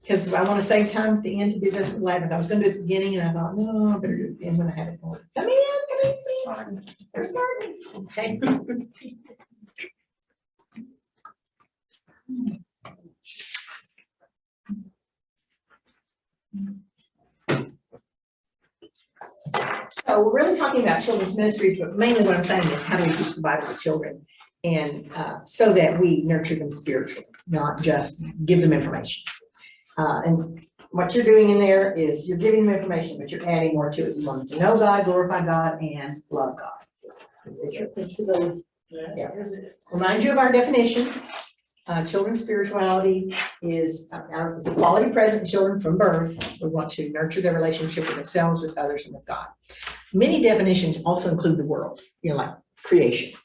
because I want to save time at the end to do the 11th. I was going to do it at the beginning, and I thought, no, I better do it at the end when I have it going. Come in. They're starting. Okay. So we're really talking about children's ministries, but mainly what I'm saying is how do we teach the Bible to children, and so that we nurture them spiritually, not just give them information. And what you're doing in there is you're giving them information, but you're adding more to it. You want them to know God, glorify God, and love God. Yeah. Remind you of our definition. Children's spirituality is it's a quality present in children from birth. We want to nurture their relationship with themselves, with others, and with God. Many definitions also include the world, like creation.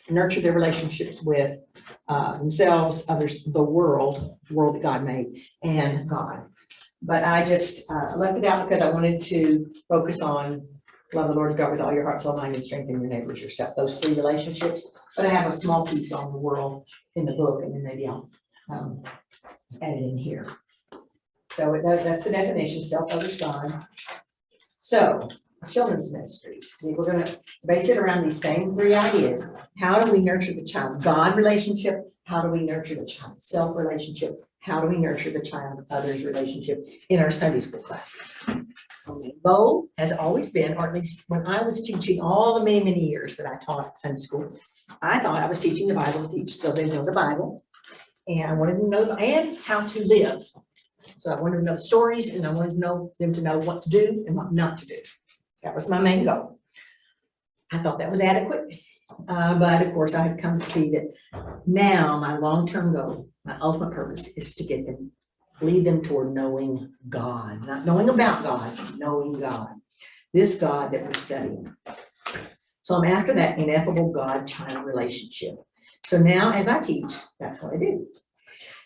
Nurture their relationships with themselves, others, the world that God made, and God. But I just left it out because I wanted to focus on love the Lord God with all your heart, soul, mind, and strength, and your neighbors yourself. Those three relationships. But I have a small piece on the world in the book, and then maybe I'll add it in here. So that's the definition, self, others, God. So children's ministries. We're going to base it around these same three ideas. How do we nurture the child-God relationship? How do we nurture the child-self relationship? How do we nurture the child-others relationship in our Sunday school classes? The goal has always been, or at least when I was teaching all the many, many years that I taught Sunday school, I thought I was teaching the Bible to teach so they know the Bible. And I wanted them to know and how to live. So I wanted them to know the stories, and I wanted them to know what to do and what not to do. That was my main goal. I thought that was adequate. But of course, I had come to see that now my long-term goal, my ultimate purpose is to lead them toward knowing God, not knowing about God, but knowing God, this God that we're studying. So I'm after that ineffable God-child relationship. So now as I teach, that's what I do.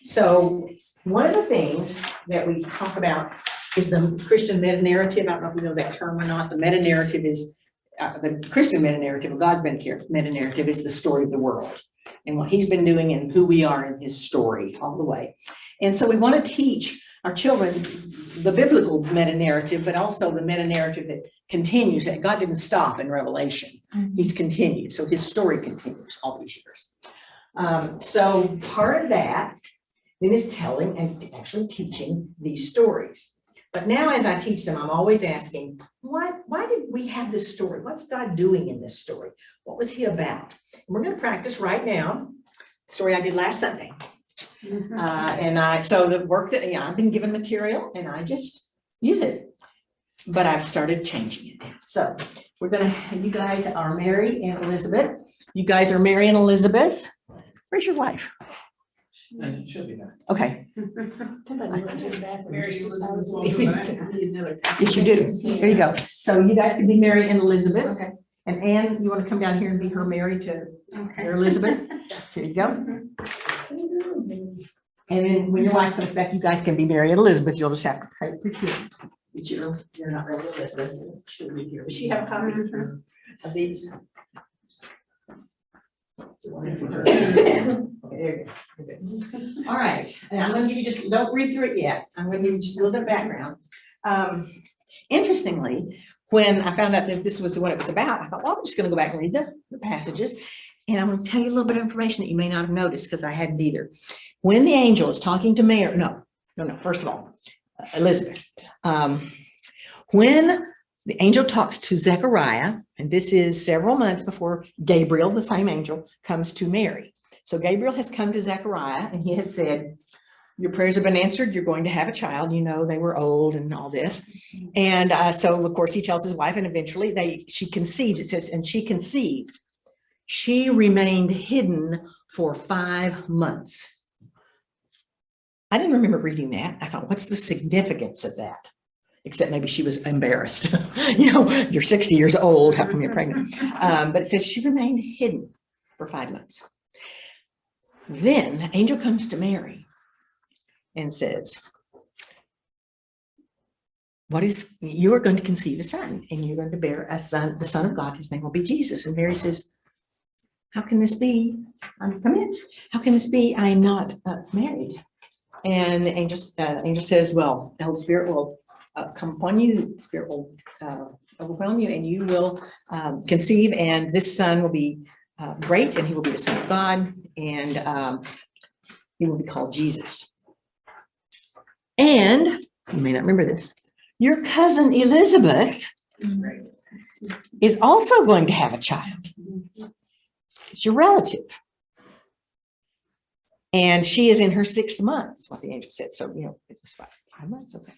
So one of the things that we talk about is the Christian meta-narrative. I don't know if you know that term or not. The meta-narrative is, the Christian meta-narrative, or God's meta-narrative is the story of the world and what he's been doing and who we are in his story all the way. And so we want to teach our children the biblical meta-narrative, but also the meta-narrative that continues, that God didn't stop in Revelation. He's continued. So his story continues all these years. So part of that then is telling and actually teaching these stories. But now as I teach them, I'm always asking, why did we have this story? What's God doing in this story? What was he about? And we're going to practice right now the story I did last Sunday. So the work that I've been given material and I just use it, but I've started changing it now. So we're gonna, you guys are Mary and Elizabeth. You guys are Mary and Elizabeth. Where's your wife? She'll be there. Okay. Mary, Yes, you do. There you go. So you guys can be Mary and Elizabeth. Okay. And Anne, you want to come down here and be her Mary to your Elizabeth? Here you go. And then when your wife comes back, you guys can be Mary and Elizabeth. You'll just have to pray for you. But you're not really Elizabeth. She'll be here. Does she have a copy of these? Okay, there you go. All right. And I'm going to give you just, don't read through it yet. I'm going to give you just a little bit of background. Interestingly, when I found out that this was what it was about, I thought, well, I'm just going to go back and read the passages. And I'm going to tell you a little bit of information that you may not have noticed because I hadn't either. When the angel is talking to Mary, first of all, Elizabeth. When the angel talks to Zechariah, and this is several months before Gabriel, the same angel, comes to Mary. So Gabriel has come to Zechariah and he has said, your prayers have been answered. You're going to have a child. You know, they were old and all this. And so, of course, he tells his wife, and eventually she conceived. It says, and she conceived. She remained hidden for 5 months. I didn't remember reading that. I thought, what's the significance of that? Except maybe she was embarrassed. You're 60 years old. How come you're pregnant? But it says she remained hidden for 5 months. Then the angel comes to Mary and says, you are going to conceive a son, and you're going to bear a son, the Son of God. His name will be Jesus. And Mary says, how can this be? Come in. How can this be? I am not married. And the angel says, well, the Holy Spirit will come upon you, the Spirit will overwhelm you, and you will conceive, and this son will be great, and he will be the Son of God, and he will be called Jesus. And you may not remember this, your cousin Elizabeth is also going to have a child. It's your relative. And she is in her 6th month, is what the angel said. So, it was 5 months, okay.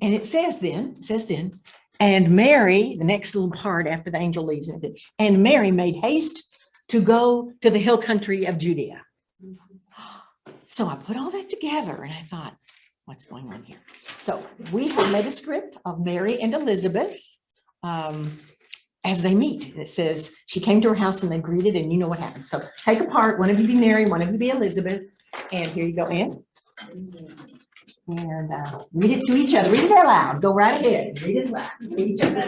And it says then, and Mary, the next little part after the angel leaves, and Mary made haste to go to the hill country of Judea. So I put all that together and I thought, what's going on here? So we have made a script of Mary and Elizabeth as they meet. And it says, she came to her house and they greeted, and you know what happened. So take a part, one of you be Mary, one of you be Elizabeth. And here you go, Ann. And read it to each other. Read it out loud. Go right ahead. Read it loud. Read each other.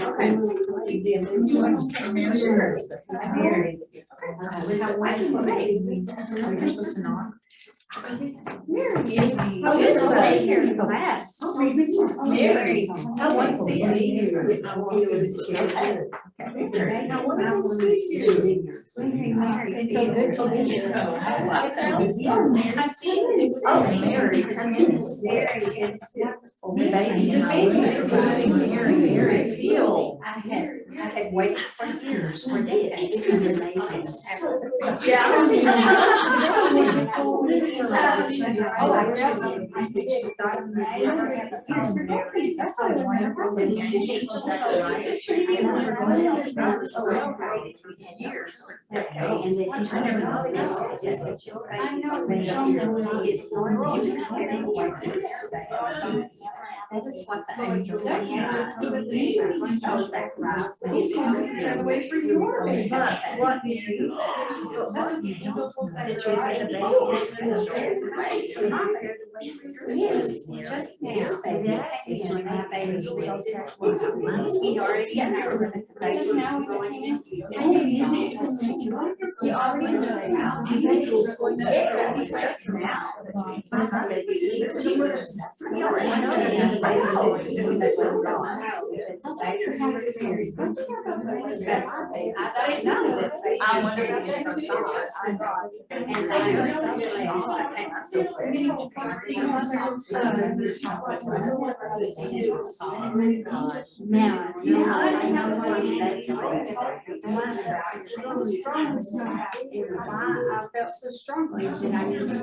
I had waited for years for days. That is what the angel said. Wait for you. But what you just now, my baby was he already got just now we came in. He already I wonder if I felt so strongly that I needed to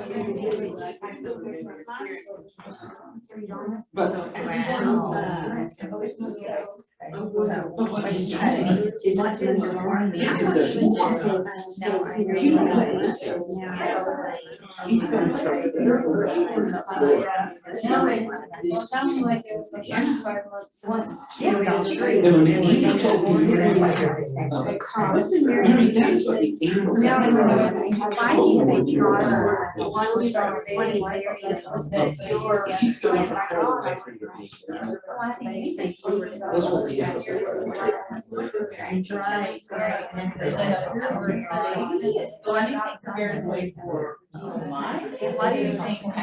Why do you think I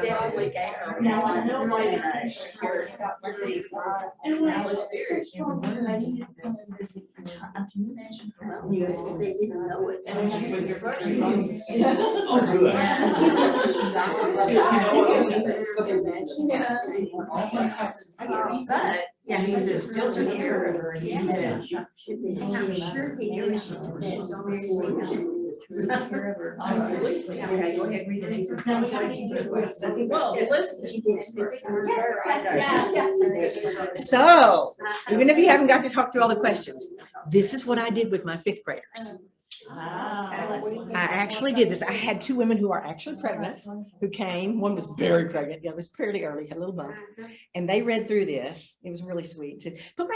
definitely gave her. Now I know why and when I was very strong, I needed this. Can you imagine her? They didn't know it. And she was but yeah, he still took care of her. And he said, I'm sure he knew she was Absolutely. Okay, go ahead, read the next one. Well, So, even if you haven't got to talk through all the questions, this is what I did with my fifth graders. I actually did this. I had two women who are actually pregnant who came. One was very pregnant. The other was fairly early, had a little bump. And they read through this. It was really sweet. Said, put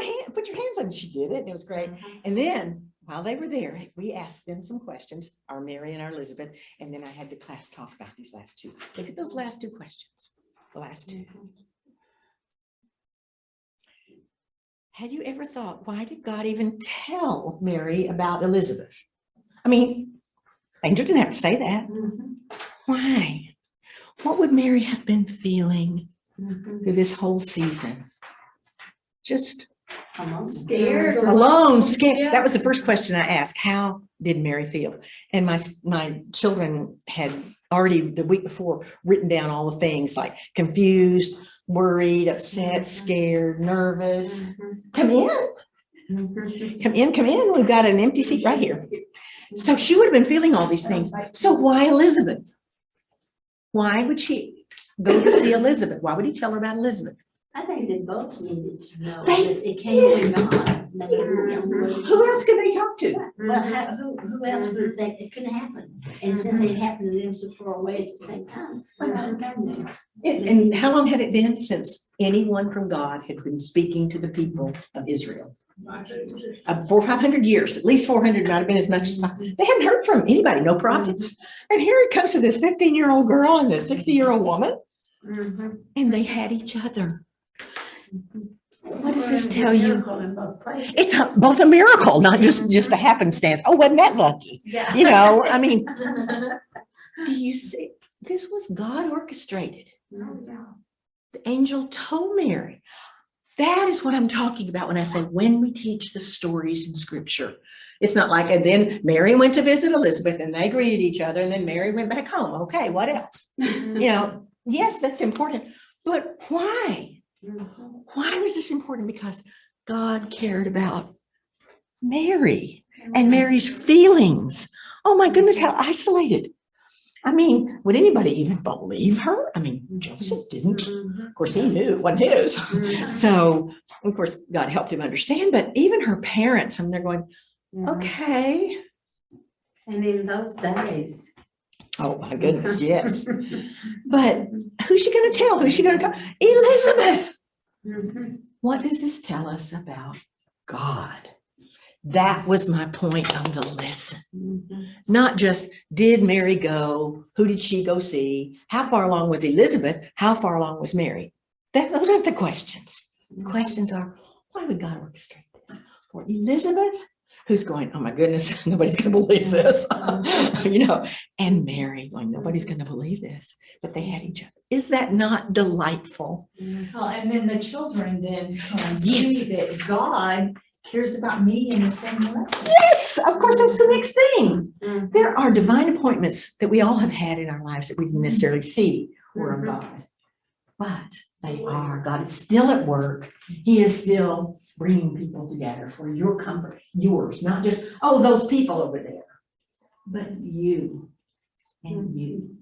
your hands on it. She did it. And it was great. And then while they were there, we asked them some questions, our Mary and our Elizabeth. And then I had the class talk about these last two. Look at those last two questions. The last two. Had you ever thought, why did God even tell Mary about Elizabeth? I mean, angel didn't have to say that. Why? What would Mary have been feeling through this whole season? Just scared. alone, scared. That was the first question I asked. How did Mary feel? And my children had already the week before written down all the things like confused, worried, upset, scared, nervous. Come in. Come in. We've got an empty seat right here. So she would have been feeling all these things. So why Elizabeth? Why would she go to see Elizabeth? Why would he tell her about Elizabeth? I think they both needed to know that it came from God. Who else could they talk to? Well, who else would they, it couldn't happen. And since it happened to them so far away at the same time, God knew. And how long had it been since anyone from God had been speaking to the people of Israel? 400 or 500 years, at least 400, might have been as much as they hadn't heard from anybody, no prophets. And here it comes to this 15-year-old girl and this 60-year-old woman, and they had each other. What does this tell you? It's both a miracle, not just a happenstance. Oh, wasn't that lucky? Yeah. You know, I mean, do you see? This was God orchestrated. The angel told Mary. That is what I'm talking about when I say when we teach the stories in scripture. It's not like, and then Mary went to visit Elizabeth and they greeted each other and then Mary went back home. Okay, what else? You know, yes, that's important. But why? Why was this important? Because God cared about Mary and Mary's feelings. Oh my goodness, how isolated. I mean, would anybody even believe her? I mean, Joseph didn't. Of course, he knew it wasn't his. So, of course, God helped him understand. But even her parents, I mean, they're going, okay. And in those days. Oh, my goodness, yes. But who's she going to tell? Who's she going to tell? Elizabeth. What does this tell us about God? That was my point of the lesson. Not just, did Mary go? Who did she go see? How far along was Elizabeth? How far along was Mary? Those aren't the questions. The questions are, why would God orchestrate this? For Elizabeth, who's going, oh my goodness, nobody's going to believe this. You know, and Mary going, nobody's going to believe this. But they had each other. Is that not delightful? Well, and then the children then can Yes. see that God cares about me in the same way. Yes, of course, that's the next thing. There are divine appointments that we all have had in our lives that we didn't necessarily see were of God. But they are. God is still at work. He is still bringing people together for your comfort, yours, not just, oh, those people over there, but you and you.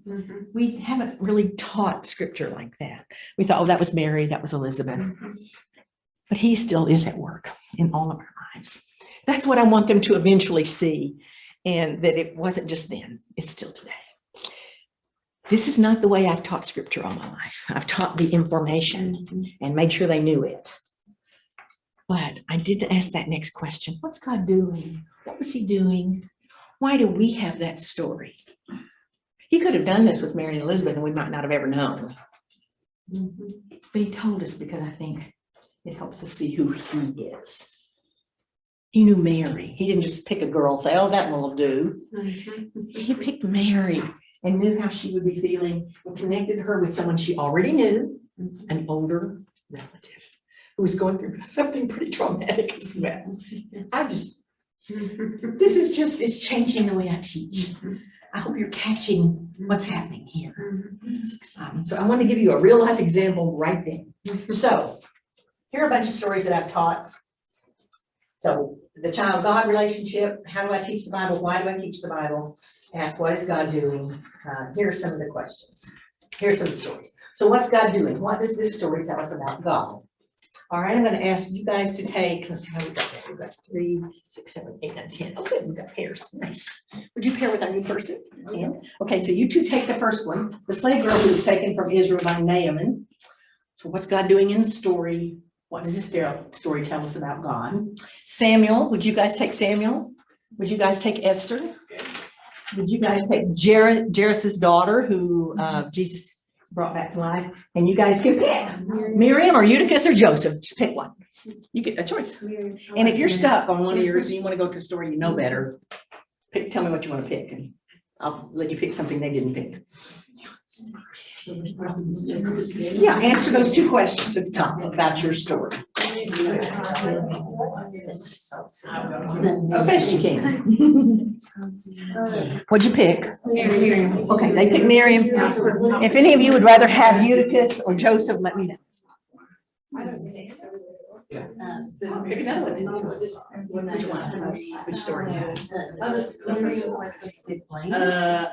We haven't really taught scripture like that. We thought, oh, that was Mary, that was Elizabeth. But he still is at work in all of our lives. That's what I want them to eventually see, and that it wasn't just then, it's still today. This is not the way I've taught scripture all my life. I've taught the information and made sure they knew it. But I did ask that next question. What's God doing? What was he doing? Why do we have that story? He could have done this with Mary and Elizabeth and we might not have ever known. But he told us because I think it helps us see who he is. He knew Mary. He didn't just pick a girl and say, oh, that one will do. He picked Mary and knew how she would be feeling and connected her with someone she already knew, an older relative who was going through something pretty traumatic as well. It's changing the way I teach. I hope you're catching what's happening here. It's exciting. So I want to give you a real life example right then. So here are a bunch of stories that I've taught. So the child-God relationship, how do I teach the Bible? Why do I teach the Bible? ask, what is God doing? Here are some of the questions. Here's some stories. So what's God doing? What does this story tell us about God? All right, I'm gonna ask you guys to take, let's see how we got that. We've got 3, 6, 7, 8, 9, 10. Okay, we've got pairs. Nice. Would you pair with our new person? Yeah. Okay, so you two take the first one. The slave girl who was taken from Israel by Naaman. So what's God doing in the story? What does this story tell us about God? Samuel, would you guys take Samuel? Would you guys take Esther? Would you guys take Jairus' daughter who Jesus brought back to life? And you guys can pick Miriam or Eutychus or Joseph. Just pick one. You get a choice. And if you're stuck on one of yours and you want to go to a story you know better, tell me what you want to pick, and I'll let you pick something they didn't pick. Yeah, answer those 2 questions at the top about your story. Best you can. What'd you pick? Miriam. Okay, they picked Miriam. If any of you would rather have Eutychus or Joseph, let me know. Pick another one. Which one? Which story?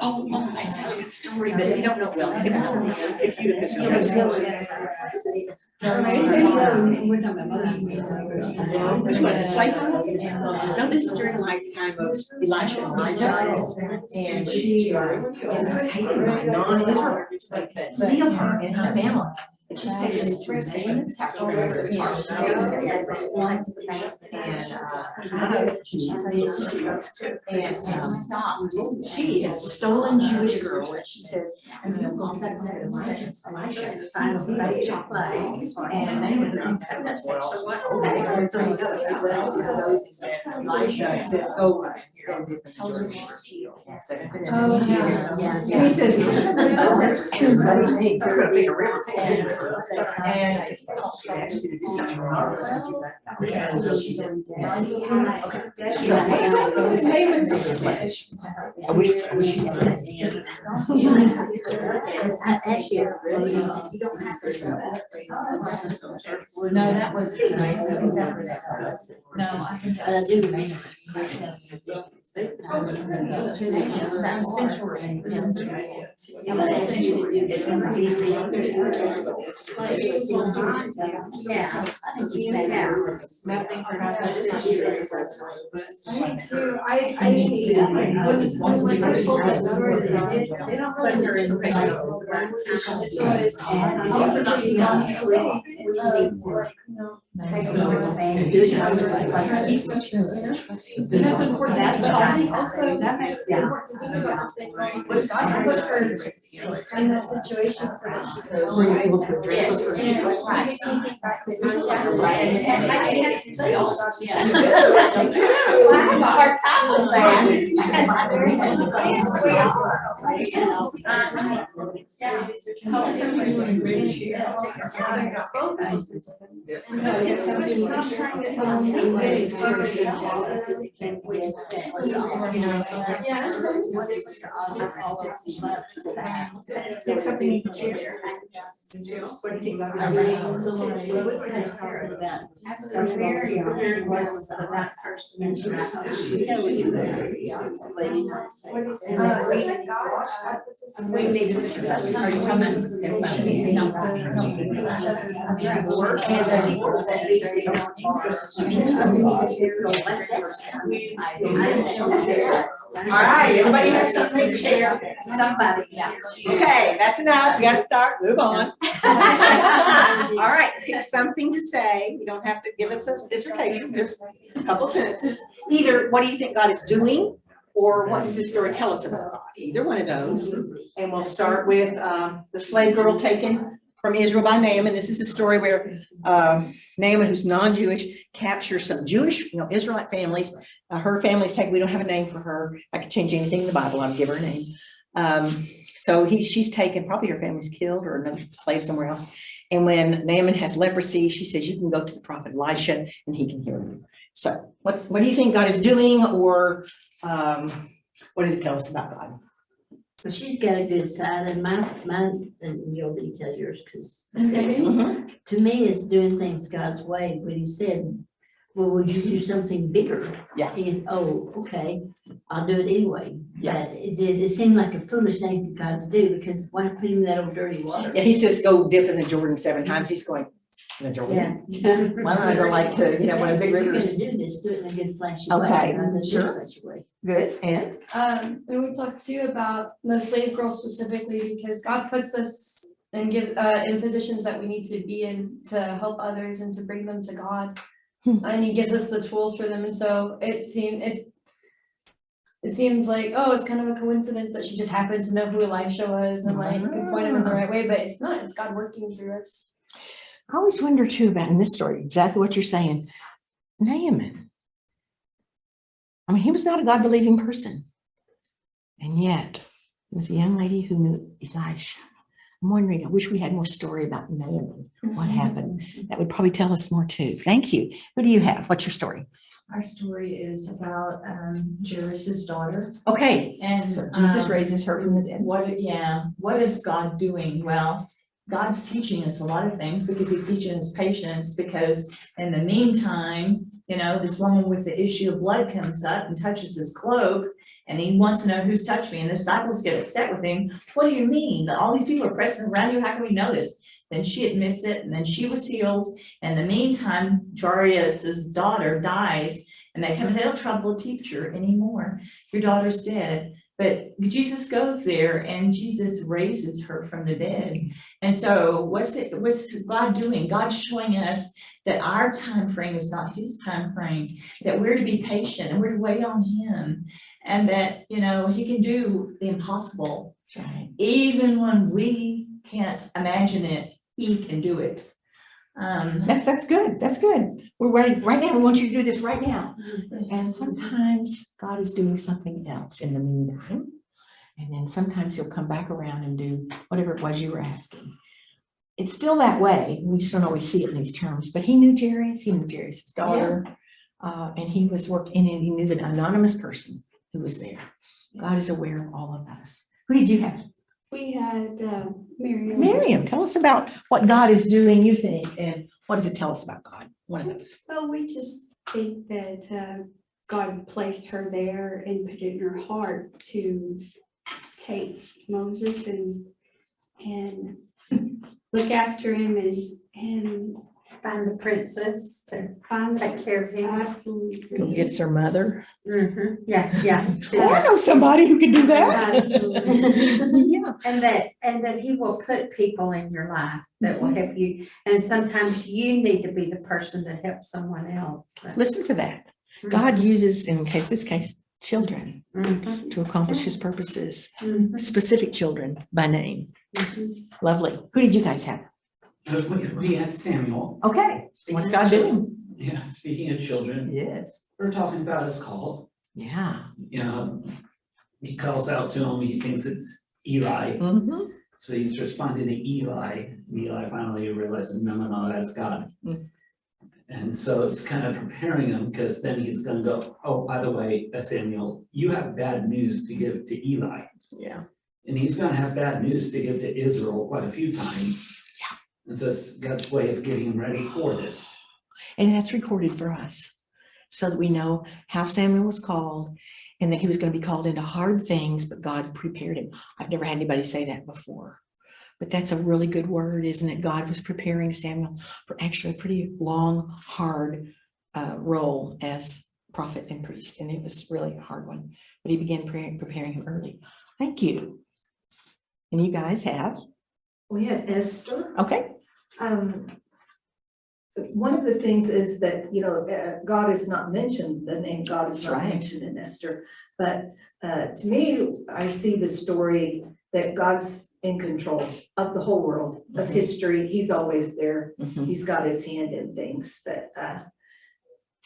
Oh, that's such a good story, but you don't know well. Pick Eutychus or Joseph. Which one? Slave girl? No, this is during the lifetime of Elisha and Elijah. And she is taken by non-Israelites that steal her and her family. And she's taken into Naaman's house. She is a stolen Jewish girl, and she says, I'm going to go back to Elisha and find a place. And Elisha says, oh, and tells her she's healed. Oh, yeah. And he says, No, that was, no, I think But I do remember. When I told that story, they don't really hear it. That's important. That's also, that makes it important to know God put her in that situation so that she could. were you able to address it? Something you can share. What do you think about this? All right, everybody has something to share. Somebody, yeah. Okay, that's enough. You gotta start, move on. All right, pick something to say. You don't have to give us a dissertation, just a couple sentences. Either what do you think God is doing, or what does this story tell us about God? Either one of those. And we'll start with the slave girl taken from Israel by Naaman. This is the story where Naaman, who's non-Jewish, captures some Jewish, Israelite families. Her family's taken. We don't have a name for her. I could change anything in the Bible. I'll give her a name. So she's taken, probably her family's killed or another slave somewhere else. And when Naaman has leprosy, she says, you can go to the prophet Elisha and he can heal you. So what do you think God is doing, or what does it tell us about God? Well, she's got a good side, and mine, and you'll be tell yours, because Mm-hmm. to me, it's doing things God's way. When he said, well, would you do something bigger? Yeah. And, oh, okay, I'll do it anyway. Yeah. But it seemed like a foolish thing for God to do, because why put him in that old dirty water? Yeah, he says, go dip in the Jordan 7 times. He's going, in the Jordan? Yeah. Why don't I go like to, one of the big If you're rivers? gonna do this, do it in a good flashy way. Okay, not a sure. flashy way. Good, and? And we talked too about the slave girl specifically, because God puts us and in positions that we need to be in to help others and to bring them to God. And he gives us the tools for them. And so it seems like, oh, it's kind of a coincidence that she just happened to know who Elisha was and like could point him in the right way, but it's not, it's God working through us. I always wonder too about in this story, exactly what you're saying. Naaman. I mean, he was not a God-believing person. And yet, it was a young lady who knew Elisha. I'm wondering, I wish we had more story about Naaman. What happened? That would probably tell us more too. Thank you. Who do you have? What's your story? Our story is about Jairus's daughter. Okay. And, So Jesus raises her from the dead. What is God doing? Well, God's teaching us a lot of things, because he's teaching us patience, because in the meantime, this woman with the issue of blood comes up and touches his cloak, and he wants to know who's touched me. And the disciples get upset with him. What do you mean? All these people are pressing around you. How can we know this? Then she admits it, and then she was healed. In the meantime, Jairus's daughter dies, and they come and they don't trouble the teacher anymore. Your daughter's dead. But Jesus goes there and Jesus raises her from the dead. And so what's God doing? God's showing us that our time frame is not his time frame, that we're to be patient and we're to wait on him, and that, he can do the impossible. That's right. Even when we can't imagine it, he can do it. That's good. That's good. We're ready right now. We want you to do this right now. And sometimes God is doing something else in the meantime. And then sometimes he'll come back around and do whatever it was you were asking. It's still that way. We just don't always see it in these terms. But he knew Jairus. He knew Jairus' daughter. And he was working, and he knew the anonymous person who was there. God is aware of all of us. Who did you have? We had Miriam. Miriam, tell us about what God is doing, you think, and what does it tell us about God? One of those. Well, we just think that God placed her there and put it in her heart to take Moses and look after him and Find the princess to find take care of him. absolutely. Go get her mother. Yeah. Oh, I know somebody who can do that. Absolutely. Yeah. And that he will put people in your life that will help you. And sometimes you need to be the person that helps someone else. Listen to that. God uses, in this case, children Mhm. to accomplish his purposes, Mhm. specific children by name. Mhm. Lovely. Who did you guys have? We had Samuel. Okay. Speaking What's of God children- doing? Yeah, speaking of children, Yes. we're talking about his call. Yeah. He calls out to him, he thinks it's Eli, Mm-hmm. so he's responding to Eli. And Eli finally realizes, no, that's God. Mm. And so it's kind of preparing him, because then he's gonna go, oh, by the way, Samuel, you have bad news to give to Eli. Yeah. And he's gonna have bad news to give to Israel quite a few times. Yeah. And so it's God's way of getting him ready for this. And that's recorded for us so that we know how Samuel was called and that he was going to be called into hard things, but God prepared him. I've never had anybody say that before, but that's a really good word, isn't it? God was preparing Samuel for actually a pretty long, hard role as prophet and priest. And it was really a hard one, but he began preparing him early. Thank you. And you guys have? We had Esther. Okay. One of the things is that, God is not mentioned, the name God is That's not right. mentioned in Esther. But to me, I see the story that God's in control of the whole world, of Mhm. history. He's always there. Mhm. He's got his hand in things, but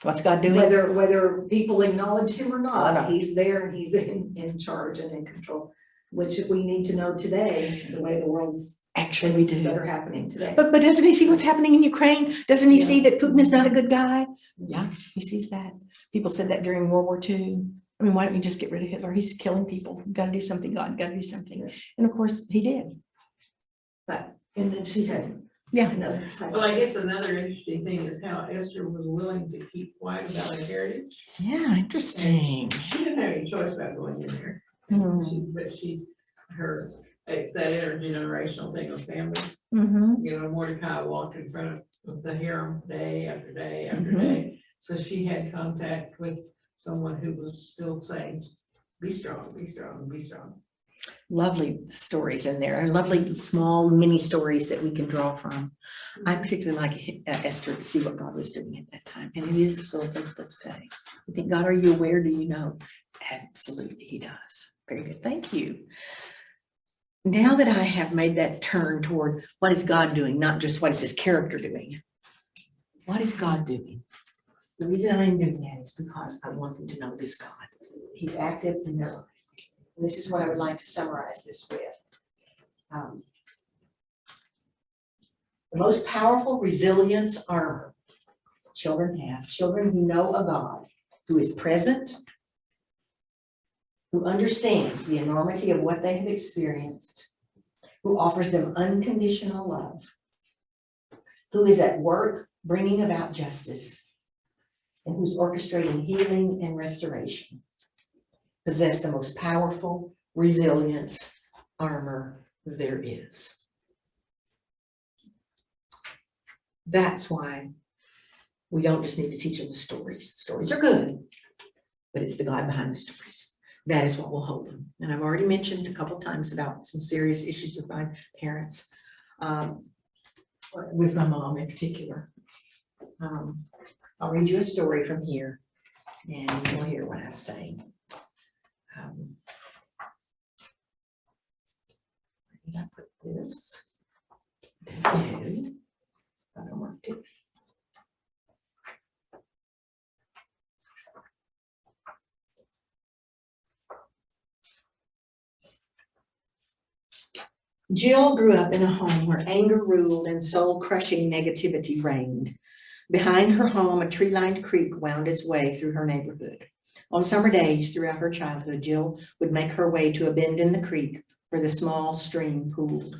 What's God doing? whether people acknowledge him or I know. not, he's there and he's in charge and in control, which we need to know today, the way the world's Actually, we things do. that are happening today. But doesn't he see what's happening in Ukraine? Doesn't he see Yeah. that Putin is not a good guy? Yeah, he sees that. People said that during World War II. I mean, why don't you just get rid of Hitler? He's killing people. We've got to do something, God, got to do something. Yeah. And of course, he did. And then she had Another side. Well, I guess another interesting thing is how Esther was willing to keep quiet about her heritage. Yeah, interesting. She didn't have any choice about going in there. It's that intergenerational thing of families. You know, Mordecai walked in front of the harem day after day after day. So she had contact with someone who was still saying, be strong, be strong, be strong. Lovely stories in there, and lovely small mini stories that we can draw from. I particularly like Esther to see what God was doing at that time, and it is the soul faith let's say. You think, God, are you aware? Do you know? Absolutely, he does. Very good, thank you. Now that I have made that turn toward what is God doing, not just what is his character doing. What is God doing? The reason I'm doing that is because I want them to know this God. He's active in their life. And this is what I would like to summarize this with. The most powerful resilience armor children have, children who know a God who is present, who understands the enormity of what they have experienced, who offers them unconditional love, who is at work bringing about justice, and who's orchestrating healing and restoration, possess the most powerful resilience armor there is. That's why we don't just need to teach them the stories. Stories are good, but it's the God behind the stories. That is what will hold them. And I've already mentioned a couple of times about some serious issues with my parents, with my mom in particular. I'll read you a story from here and you'll hear what I'm saying. Where did I put this? Okay. I don't want to. Jill grew up in a home where anger ruled and soul-crushing negativity reigned. Behind her home, a tree-lined creek wound its way through her neighborhood. On summer days throughout her childhood, Jill would make her way to a bend in the creek where the small stream pooled.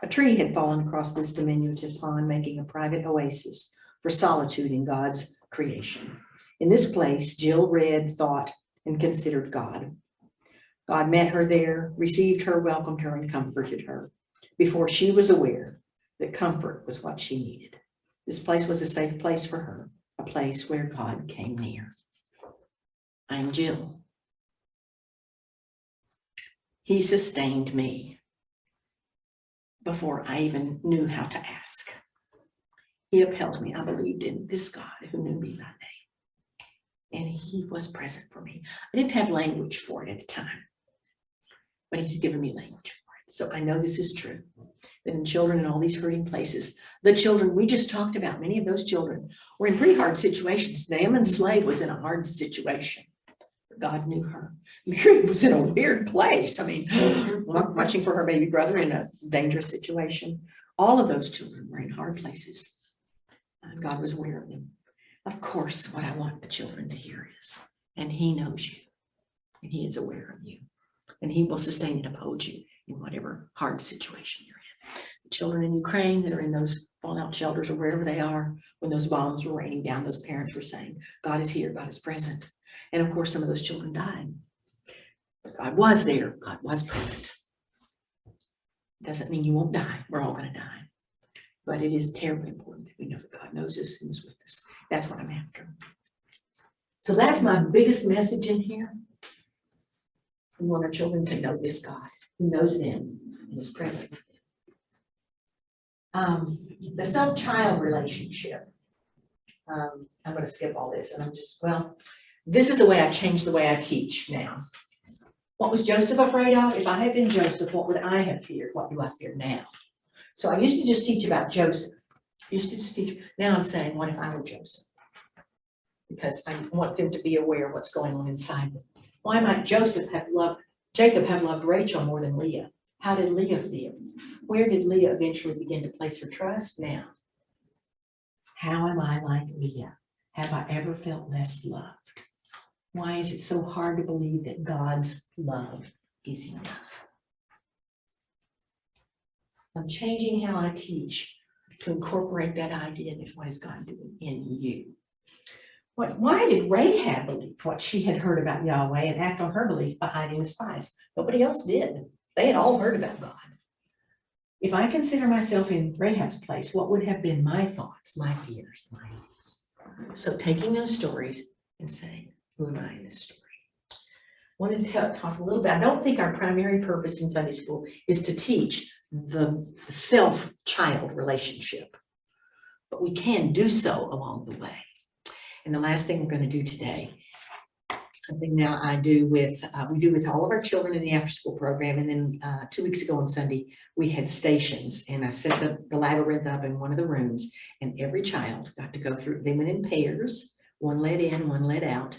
A tree had fallen across this diminutive pond, making a private oasis for solitude in God's creation. In this place, Jill read, thought, and considered God. God met her there, received her, welcomed her, and comforted her before she was aware that comfort was what she needed. This place was a safe place for her, a place where God came near. I'm Jill. He sustained me before I even knew how to ask. He upheld me. I believed in this God who knew me by name, and he was present for me. I didn't have language for it at the time, but he's given me language for it. So I know this is true, that in children in all these hurting places, the children we just talked about, many of those children were in pretty hard situations. Naaman's slave was in a hard situation. God knew her. Mary was in a weird place. I mean, watching for her baby brother in a dangerous situation. All of those children were in hard places. God was aware of them. Of course, what I want the children to hear is, and he knows you, and he is aware of you, and he will sustain and uphold you in whatever hard situation you're in. The children in Ukraine that are in those fallout shelters or wherever they are, when those bombs were raining down, those parents were saying, God is here, God is present. And of course, some of those children died. But God was there, God was present. Doesn't mean you won't die. We're all going to die. But it is terribly important that we know that God knows us and is with us. That's what I'm after. So that's my biggest message in here. We want our children to know this God who knows them and is present with them. The son-child relationship. I'm going to skip all this, and I'm just, this is the way I've changed the way I teach now. What was Joseph afraid of? If I had been Joseph, what would I have feared? What do I fear now? So I used to just teach about Joseph. Now I'm saying, what if I were Joseph? Because I want them to be aware of what's going on inside them. Why might Jacob have loved Rachel more than Leah? How did Leah feel? Where did Leah eventually begin to place her trust? Now, how am I like Leah? Have I ever felt less loved? Why is it so hard to believe that God's love is enough? I'm changing how I teach to incorporate that idea and what is God doing in you. Why did Rahab believe what she had heard about Yahweh and act on her belief by hiding the spies? Nobody else did. They had all heard about God. If I consider myself in Rahab's place, what would have been my thoughts, my fears, my hopes? So taking those stories and saying, who am I in this story? I want to talk a little bit. I don't think our primary purpose in Sunday school is to teach the self-child relationship, but we can do so along the way. And the last thing we're going to do today, something now I do with, we do with all of our children in the after-school program. And then 2 weeks ago on Sunday, we had stations, and I set the labyrinth up in one of the rooms, and every child got to go through. They went in pairs, one led in, one led out,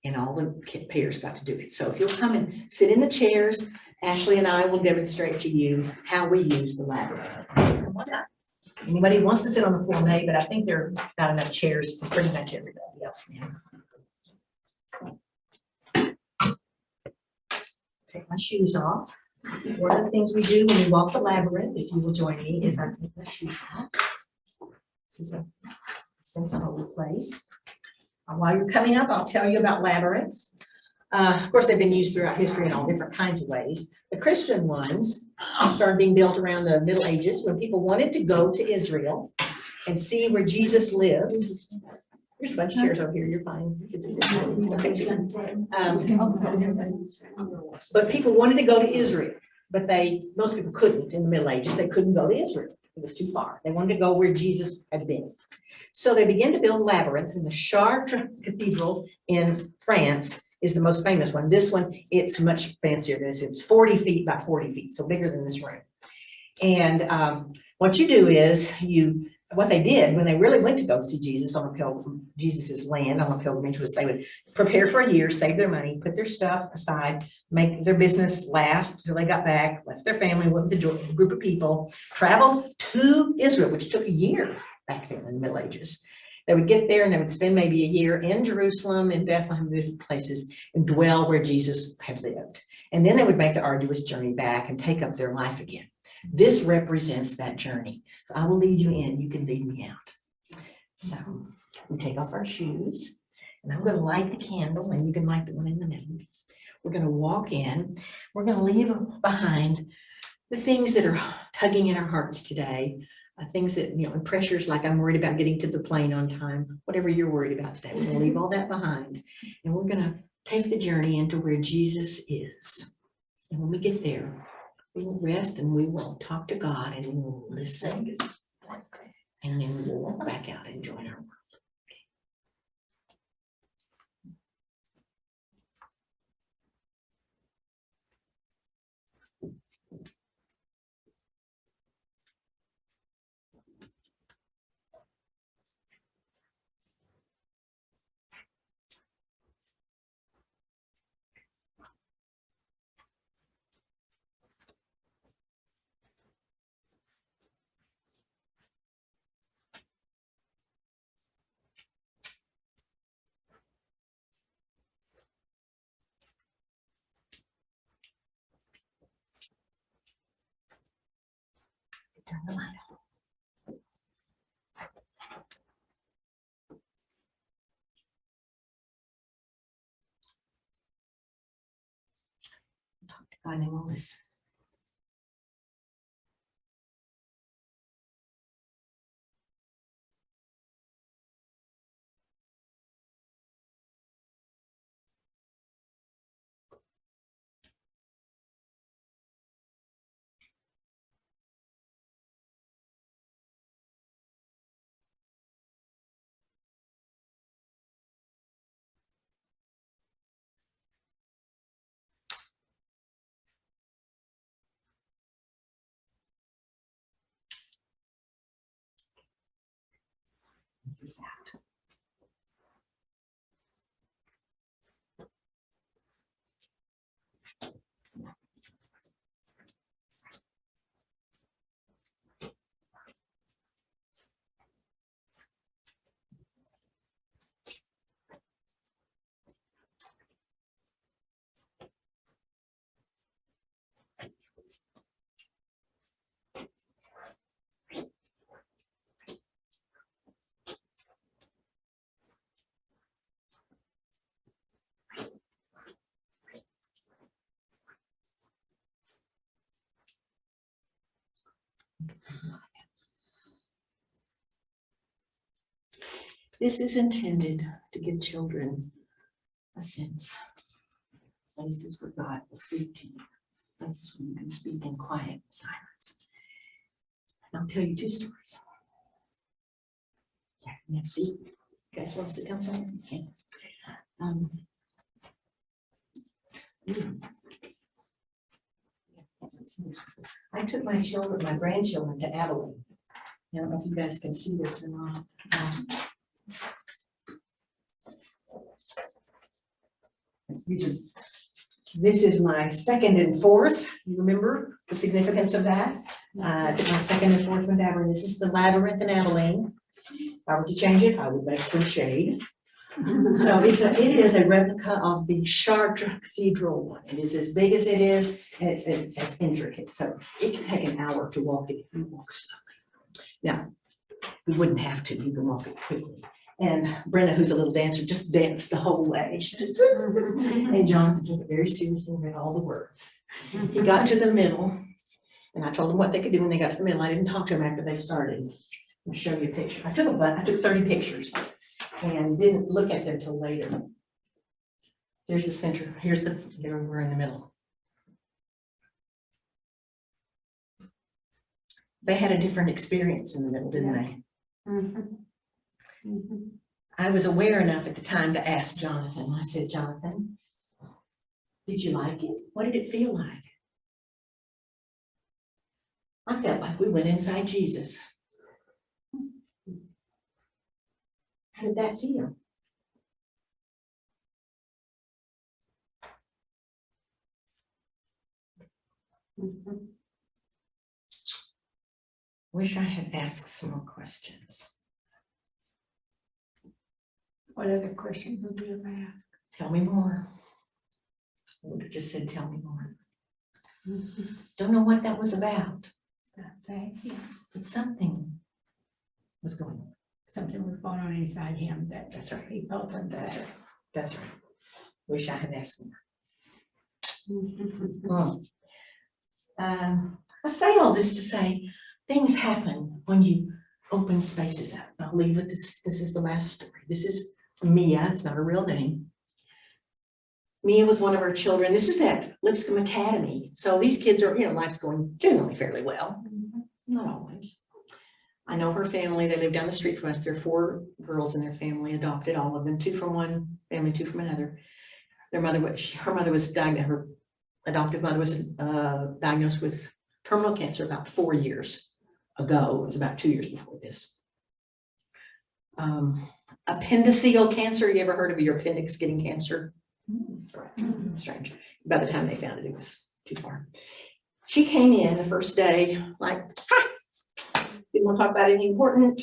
and all the pairs got to do it. So if you'll come and sit in the chairs, Ashley and I will demonstrate to you how we use the labyrinth. Anybody who wants to sit on the floor may, but I think there are not enough chairs for pretty much everybody else now. Take my shoes off. One of the things we do when we walk the labyrinth, if you will join me, is I take my shoes off. This is a sensible place. While you're coming up, I'll tell you about labyrinths. Of course, they've been used throughout history in all different kinds of ways. The Christian ones started being built around the Middle Ages when people wanted to go to Israel and see where Jesus lived. There's a bunch of chairs over here. You're fine. You can see but people wanted to go to Israel, but most people couldn't in the Middle Ages. They couldn't go to Israel. It was too far. They wanted to go where Jesus had been. So they began to build labyrinths, and the Chartres Cathedral in France is the most famous one. This one, it's much fancier than this. It's 40 feet by 40 feet, so bigger than this room. And what you do is what they did when they really went to go see Jesus on Jesus's land on a pilgrimage was they would prepare for a year, save their money, put their stuff aside, make their business last until they got back, left their family, went with a group of people, traveled to Israel, which took a year back then in the Middle Ages. They would get there and they would spend maybe a year in Jerusalem, in Bethlehem, different places, and dwell where Jesus had lived. And then they would make the arduous journey back and take up their life again. This represents that journey. So I will lead you in, you can lead me out. So we take off our shoes, and I'm going to light the candle, and you can light the one in the middle. We're going to walk in. We're going to leave behind the things that are tugging in our hearts today. Things that, and pressures like I'm worried about getting to the plane on time, whatever you're worried about today. We're going to leave all that behind, and we're going to take the journey into where Jesus is. And when we get there, we will rest and we will talk to God and we will listen. And then we will walk back out and join our world. Turn the light on. Talk to God and then we'll listen. This out. This is intended to give children a sense. Places where God will speak to you. Places where you can speak in quiet silence. And I'll tell you 2 stories. Yeah, you have a seat. You guys want to sit down somewhere? Okay. I took my grandchildren to Abilene. I don't know if you guys can see this or not. This is my 2nd and 4th. You remember the significance of that? I took my 2nd and 4th with Abilene. This is the labyrinth in Abilene. If I were to change it, I would make some shade. So it is a replica of the Chartres Cathedral one. It is as big as it is, and it's as intricate. So it can take an hour to walk it if you walk slowly. Now, we wouldn't have to. You can walk it quickly. And Brenda, who's a little dancer, just danced the whole way. She just, and Jonathan took it very seriously and read all the words. He got to the middle, and I told him what they could do when they got to the middle. I didn't talk to him after they started. I'll show you a picture. I took 30 pictures and didn't look at them till later. Here's the center. There we're in the middle. They had a different experience in the middle, didn't they? I was aware enough at the time to ask Jonathan. I said, Jonathan, did you like it? What did it feel like? I felt like we went inside Jesus. How did that feel? Wish I had asked some more questions. What other questions would you have asked? Tell me more. I would have just said, tell me more. Don't know what that was about, That's it, yeah. but something was going on. Something was going on inside him that That's right. he felt That's unsafe. right. That's right. Wish I had asked more. I say all this to say things happen when you open spaces up. I'll leave with this. This is the last story. This is Mia. It's not her real name. Mia was one of our children. This is at Lipscomb Academy. So these kids are, life's going generally fairly well. Not always. I know her family. They live down the street from us. There are 4 girls in their family, adopted, all of them, 2 from one family, 2 from another. Her mother was diagnosed. Her adoptive mother was diagnosed with terminal cancer about 4 years ago. It was about 2 years before this. Appendiceal cancer. You ever heard of your appendix getting cancer? Strange. By the time they found it, it was too far. She came in the first day like, hi, didn't want to talk about anything important.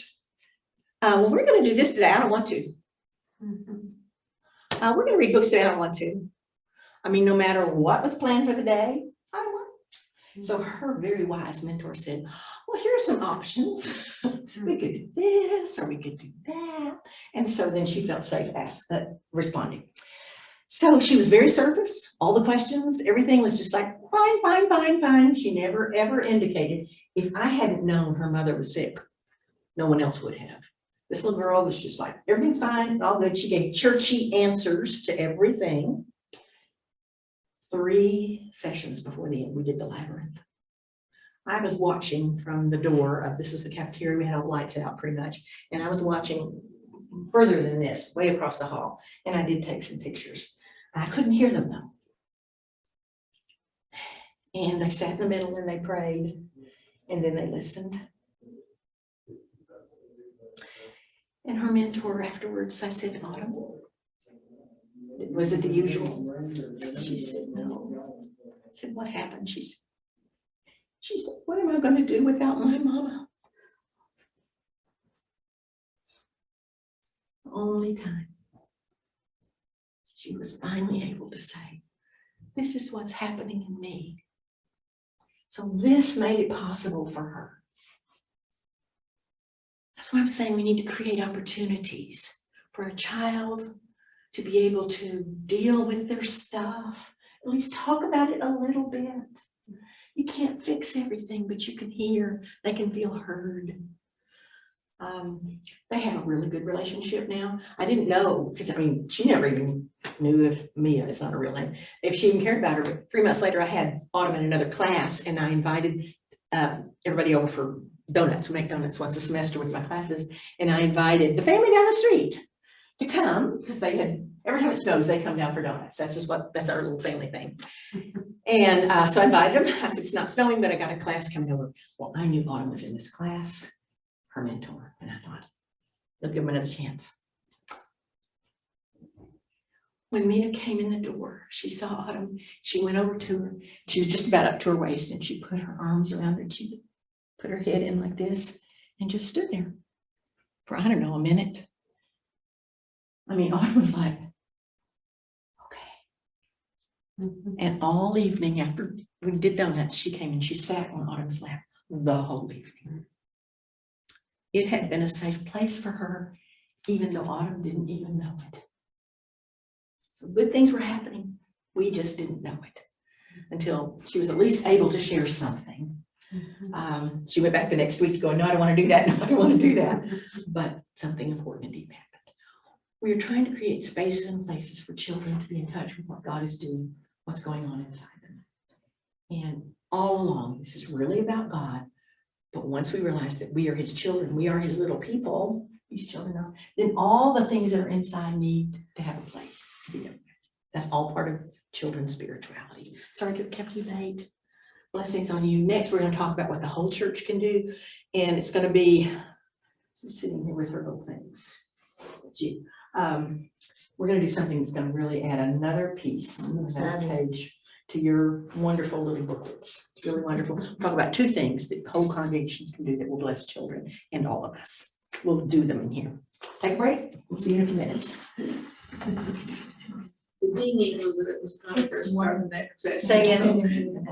Well, we're going to do this today. I don't want to. We're going to read books today. I don't want to. I mean, no matter what was planned for the day, I don't want to. So her very wise mentor said, well, here are some options. We could do this or we could do that. And so then she felt safe responding. So she was very surface, all the questions, everything was just like, fine, fine, fine, fine. She never, ever indicated, if I hadn't known her mother was sick, no one else would have. This little girl was just like, everything's fine, all good. She gave churchy answers to everything. 3 sessions before the end, we did the labyrinth. I was watching from the door of, this was the cafeteria, we had all the lights out pretty much. And I was watching further than this, way across the hall. And I did take some pictures. I couldn't hear them though. And they sat in the middle and they prayed. And then they listened. And her mentor afterwards, I said, Autumn, was it the usual? She said, no. I said, what happened? She said, what am I going to do without my mama? The only time she was finally able to say, this is what's happening in me. So this made it possible for her. That's why I'm saying we need to create opportunities for a child to be able to deal with their stuff, at least talk about it a little bit. You can't fix everything, but you can hear, they can feel heard. They have a really good relationship now. I didn't know, because I mean, she never even knew if Mia is not a real name, if she even cared about her. But 3 months later, I had Autumn in another class and I invited everybody over for donuts. We make donuts once a semester with my classes. And I invited the family down the street to come because they had, every time it snows, they come down for donuts. That's just that's our little family thing. And so I invited them. I said, it's not snowing, but I got a class coming over. Well, I knew Autumn was in this class, her mentor, and I thought, they'll give them another chance. When Mia came in the door, she saw Autumn. She went over to her. She was just about up to her waist, and she put her arms around her. And she put her head in like this and just stood there for, I don't know, a minute. I mean, Autumn was like, okay. And all evening after we did donuts, she came and she sat on Autumn's lap the whole evening. It had been a safe place for her, even though Autumn didn't even know it. So good things were happening. We just didn't know it until she was at least able to share something. She went back the next week going, no, I don't want to do that. No, I don't want to do that. But something important indeed happened. We are trying to create spaces and places for children to be in touch with what God is doing, what's going on inside them. And all along, this is really about God. But once we realize that we are his children, we are his little people, these children are, then all the things that are inside need to have a place to be there. That's all part of children's spirituality. Sorry to have kept you late. Blessings on you. Next, we're going to talk about what the whole church can do. And it's going to be, I'm sitting here with her little things. We're going to do something that's going to really add another piece, another page to your wonderful little booklets. It's really wonderful. Talk about 2 things that whole congregations can do that will bless children and all of us. We'll do them in here. Take a break. We'll see you in a few minutes. The dinging was that it was controversial more than that. Say again.